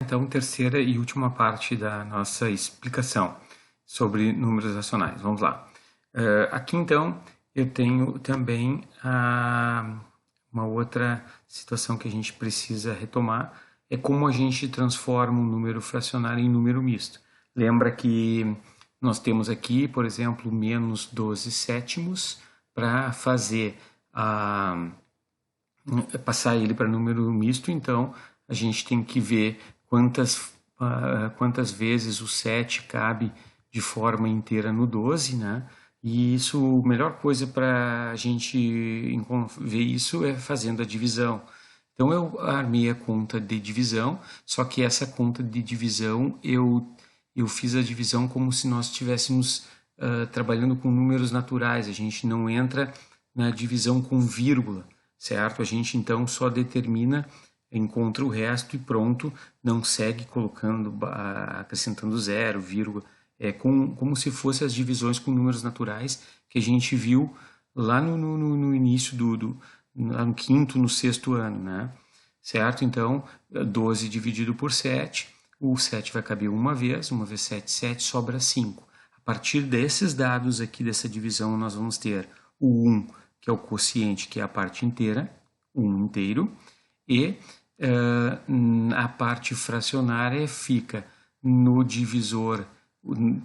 Então, terceira e última parte da nossa explicação sobre números racionais. Vamos lá. Aqui, então, eu tenho também uma outra situação que a gente precisa retomar, é como a gente transforma um número fracionário em número misto. Lembra que nós temos aqui, por exemplo, menos 12 sétimos para fazer passar ele para número misto, então a gente tem que ver quantas vezes o 7 cabe de forma inteira no 12, né? E isso, a melhor coisa para a gente ver isso é fazendo a divisão. Então eu armei a conta de divisão, só que essa conta de divisão eu fiz a divisão como se nós estivéssemos trabalhando com números naturais, a gente não entra na divisão com vírgula, certo? A gente então só determina, encontra o resto e pronto, não segue colocando, acrescentando zero, vírgula, como se fossem as divisões com números naturais que a gente viu lá no início lá no quinto, no sexto ano, né? Certo? Então, 12 dividido por 7, o 7 vai caber uma vez 7, 7, sobra 5. A partir desses dados aqui, dessa divisão, nós vamos ter o 1, que é o quociente, que é a parte inteira, 1 inteiro, e a parte fracionária fica no divisor,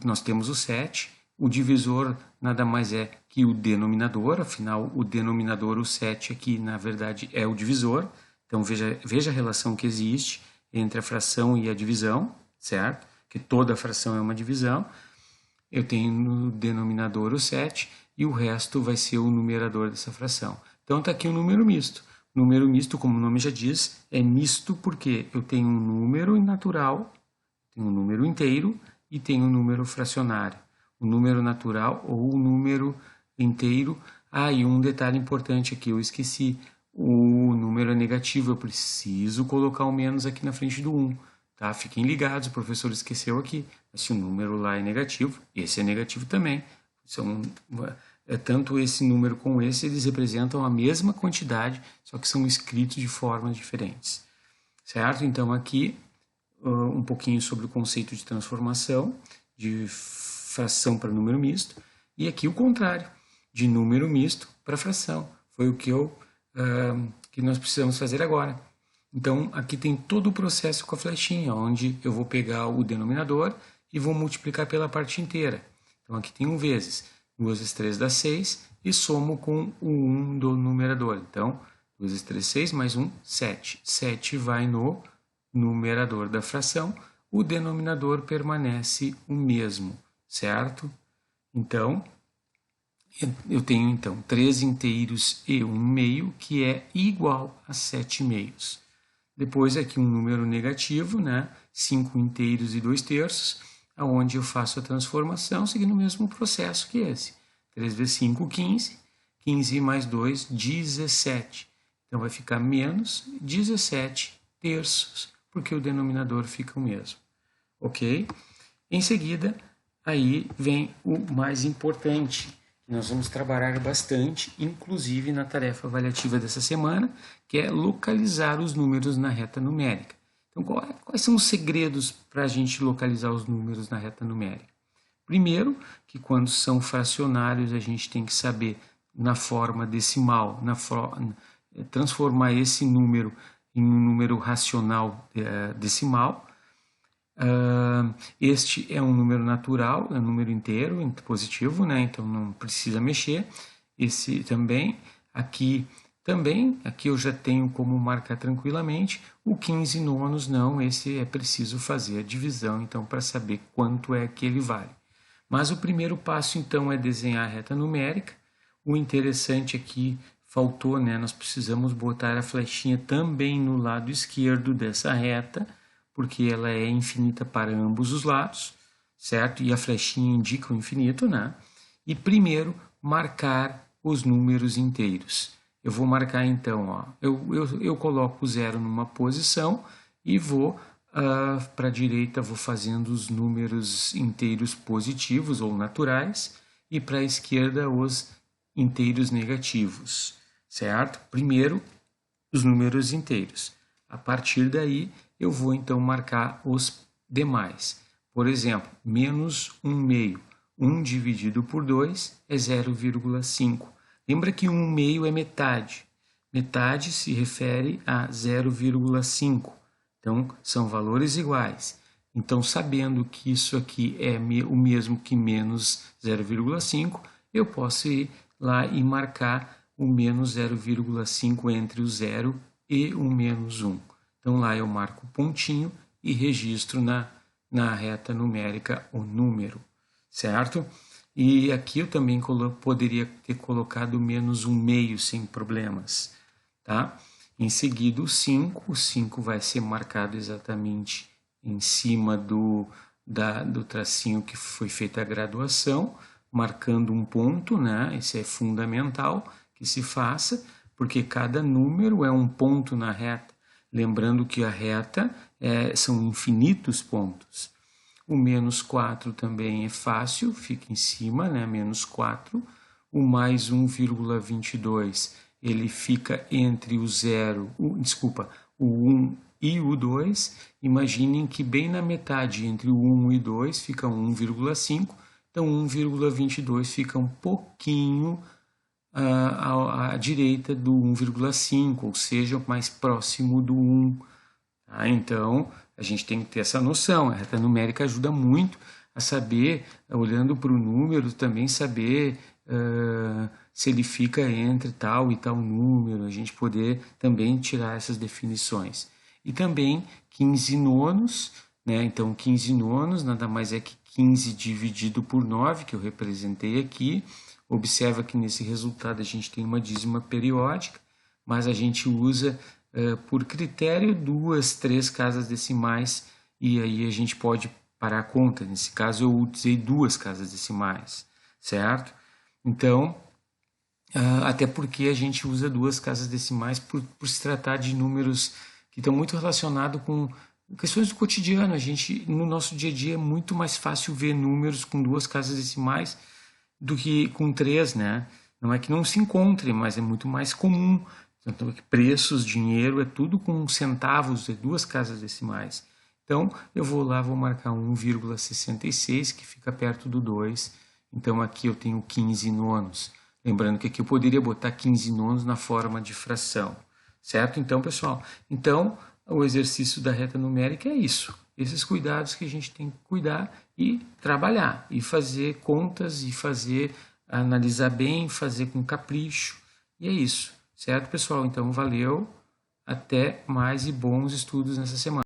nós temos o 7, o divisor nada mais é que o denominador, afinal o denominador, o 7 aqui na verdade é o divisor, então veja a relação que existe entre a fração e a divisão, certo? Que toda fração é uma divisão, eu tenho no denominador o 7 e o resto vai ser o numerador dessa fração. Então está aqui o número misto. O número misto, como o nome já diz, é misto porque eu tenho um número natural, tenho um número inteiro e tenho um número fracionário. O número natural ou o número inteiro. E um detalhe importante aqui, eu esqueci, o número é negativo, eu preciso colocar o menos aqui na frente do 1. Tá? Fiquem ligados, o professor esqueceu aqui. Mas se o número lá é negativo, esse é negativo também. Tanto esse número como esse, eles representam a mesma quantidade, só que são escritos de formas diferentes. Certo? Então aqui um pouquinho sobre o conceito de transformação, de fração para número misto, e aqui o contrário, de número misto para fração. Foi o que nós precisamos fazer agora. Então aqui tem todo o processo com a flechinha, onde eu vou pegar o denominador e vou multiplicar pela parte inteira. Então aqui tem 1 vezes. 2 vezes 3 dá 6 e somo com o 1 do numerador. Então, 2 vezes 3, 6, mais 1, 7. 7 vai no numerador da fração, o denominador permanece o mesmo, certo? Então, eu tenho então 3 inteiros e 1 meio, que é igual a 7 meios. Depois aqui um número negativo, né? 5 inteiros e 2 terços, onde eu faço a transformação seguindo o mesmo processo que esse. 3 vezes 5, 15. 15 mais 2, 17. Então vai ficar menos 17 terços, porque o denominador fica o mesmo. Ok? Em seguida, aí vem o mais importante, que nós vamos trabalhar bastante, inclusive na tarefa avaliativa dessa semana, que é localizar os números na reta numérica. Então, quais são os segredos para a gente localizar os números na reta numérica? Primeiro, que quando são fracionários, a gente tem que saber na forma decimal, transformar esse número em um número racional decimal. Este é um número natural, é um número inteiro, positivo, né? Então não precisa mexer. Esse também, aqui eu já tenho como marcar tranquilamente. O 15 nonos não, esse é preciso fazer a divisão, então, para saber quanto é que ele vale. Mas o primeiro passo, então, é desenhar a reta numérica. O interessante aqui, faltou, né? Nós precisamos botar a flechinha também no lado esquerdo dessa reta, porque ela é infinita para ambos os lados, certo? E a flechinha indica o infinito, né? E primeiro, marcar os números inteiros. Eu vou marcar então, ó, eu coloco o 0 numa posição e vou para a direita, vou fazendo os números inteiros positivos ou naturais e para a esquerda os inteiros negativos, certo? Primeiro, os números inteiros. A partir daí, eu vou então marcar os demais. Por exemplo, menos 1/2. 1 dividido por 2 é 0,5. Lembra que 1/2 é metade. Metade se refere a 0,5. Então, são valores iguais. Então, sabendo que isso aqui é o mesmo que menos 0,5, eu posso ir lá e marcar o menos 0,5 entre o 0 e o menos 1. Então, lá eu marco o pontinho e registro na reta numérica o número, certo? E aqui eu também poderia ter colocado menos 1/2 sem problemas, tá? Em seguida, o 5 vai ser marcado exatamente em cima do tracinho que foi feita a graduação, marcando um ponto, né? Isso é fundamental que se faça, porque cada número é um ponto na reta. Lembrando que a reta são infinitos pontos. O menos 4 também é fácil, fica em cima, né? Menos 4. O mais 1,22, ele fica entre o 1 e o 2. Imaginem que bem na metade, entre o 1 e 2, fica 1,5. Então, 1,22 fica um pouquinho à direita do 1,5, ou seja, mais próximo do 1. Tá? Então, a gente tem que ter essa noção. A reta numérica ajuda muito a saber, olhando para o número, também saber se ele fica entre tal e tal número, a gente poder também tirar essas definições. E também 15 nonos, né? Então 15 nonos nada mais é que 15 dividido por 9, que eu representei aqui. Observa que nesse resultado a gente tem uma dízima periódica, mas a gente usa por critério 2, 3 casas decimais, e aí a gente pode parar a conta. Nesse caso eu usei 2 casas decimais, certo? Então, até porque a gente usa 2 casas decimais por se tratar de números que estão muito relacionados com questões do cotidiano. A gente, no nosso dia a dia, é muito mais fácil ver números com 2 casas decimais do que com 3, né? Não é que não se encontre, mas é muito mais comum. Então, preços, dinheiro, é tudo com centavos, de 2 casas decimais. Então, eu vou lá, vou marcar 1,66, que fica perto do 2. Então, aqui eu tenho 15 nonos. Lembrando que aqui eu poderia botar 15 nonos na forma de fração, certo? Então, pessoal, o exercício da reta numérica é isso. Esses cuidados que a gente tem que cuidar e trabalhar, e fazer contas, e analisar bem, fazer com capricho. E é isso, certo, pessoal? Então, valeu, até mais e bons estudos nessa semana.